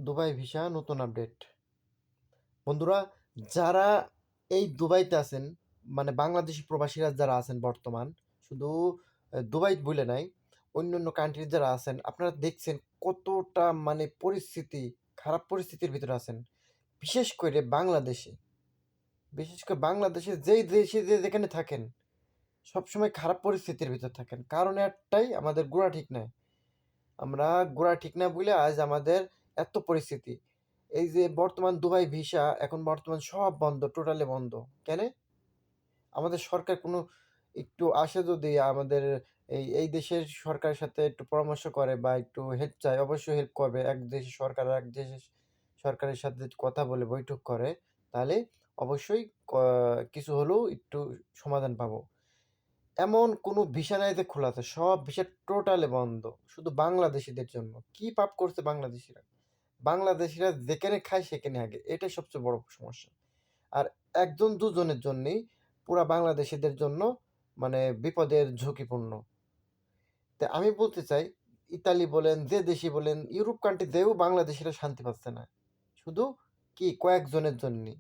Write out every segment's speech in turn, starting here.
Dubai visa নতুন update. বন্ধুরা, যারা এই দুবাইতে আছেন, মানে বাংলাদেশি প্রবাসীরা যারা আছেন বর্তমান, শুধু দুবাই বলে নাই, অন্যান্য কান্ট্রি যারা আছেন, আপনারা দেখছেন কতটা মানে খারাপ পরিস্থিতির ভিতরে আছেন। বিশেষ করে বাংলাদেশে, যেই দেশে যেখানে থাকেন, সবসময় খারাপ পরিস্থিতির ভিতর থাকেন। কারণ একটাই, আমাদের গোড়া ঠিক নাই। আমরা গোড়া ঠিক না বলে আজ আমাদের এত পরিস্থিতি। এই যে বর্তমান দুবাই ভিসা এখন বর্তমান সব বন্ধ, টোটালি বন্ধ। কেন? আমাদের সরকার কোনো একটু আসে, যদি আমাদের এই দেশের সরকারের সাথে একটু পরামর্শ করে বা একটু হেল্প চায়, অবশ্যই হেল্প করবে। এক দেশের সরকার আর এক দেশের সরকারের সাথে যদি কথা বলে বৈঠক করে, তাহলে অবশ্যই কিছু হলেও একটু সমাধান পাবো। এমন কোনো ভিসা নাই যে খোলা আছে, সব ভিসা টোটালি বন্ধ, শুধু বাংলাদেশিদের জন্য। কি পাপ করছে বাংলাদেশিরা? বাংলাদেশিরা যেখানে খায় সেখানে হাগে, এটাই সবচেয়ে বড় সমস্যা। আর একজন দুজনের জন্যই পুরা বাংলাদেশিদের জন্য মানে বিপদের ঝুঁকিপূর্ণ। তা আমি বলতে চাই, ইতালি বলেন, যে দেশই বলেন, ইউরোপ কান্ট্রিতেও বাংলাদেশিরা শান্তি পাচ্ছে না। শুধু কি কয়েকজনের জন্যই,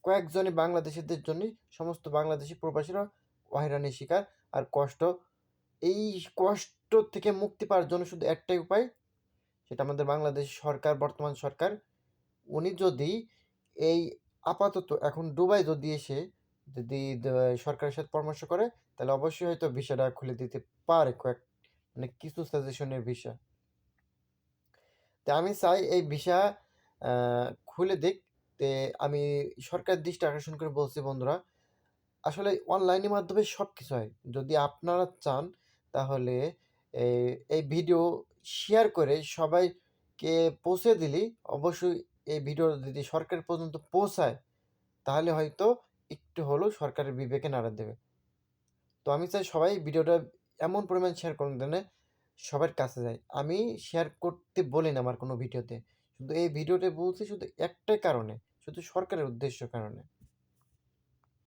কয়েকজনই বাংলাদেশিদের জন্যই সমস্ত বাংলাদেশি প্রবাসীরা হয়রানির শিকার আর কষ্ট। এই কষ্ট থেকে মুক্তি পাওয়ার জন্য শুধু একটাই উপায়, সেটা আমাদের বাংলাদেশ সরকার, বর্তমান সরকার, উনি যদি এই আপাতত এখন দুবাই যদি এসে যদি সরকারের সাথে পরামর্শ করে, তাহলে অবশ্যই হয়তো ভিসাটা খুলে দিতে পারে, মানে কিছু সাজেশনের ভিসা। তা আমি চাই এই ভিসা খুলে দিক। তে আমি সরকারের দৃষ্টি আকর্ষণ করে বলছি, বন্ধুরা, আসলে অনলাইনের মাধ্যমে সব কিছু হয়। যদি আপনারা চান, তাহলে এই ভিডিও শেয়ার করে সবাইকে পৌঁছে দিলে, অবশ্যই এই ভিডিও যদি সরকার পর্যন্ত পৌঁছায়, তাহলে হয়তো একটু হলেও সরকারের বিবেকে নাড়া দেবে। তো আমি চাই সবাই ভিডিওটা এমন পরিমাণ শেয়ার করুন যেন সবার কাছে যায়। আমি শেয়ার করতে বলি না আমার কোনো ভিডিওতে, শুধু এই ভিডিওতে বলছি শুধু একটাই কারণে, শুধু সরকারের উদ্দেশ্য কারণে।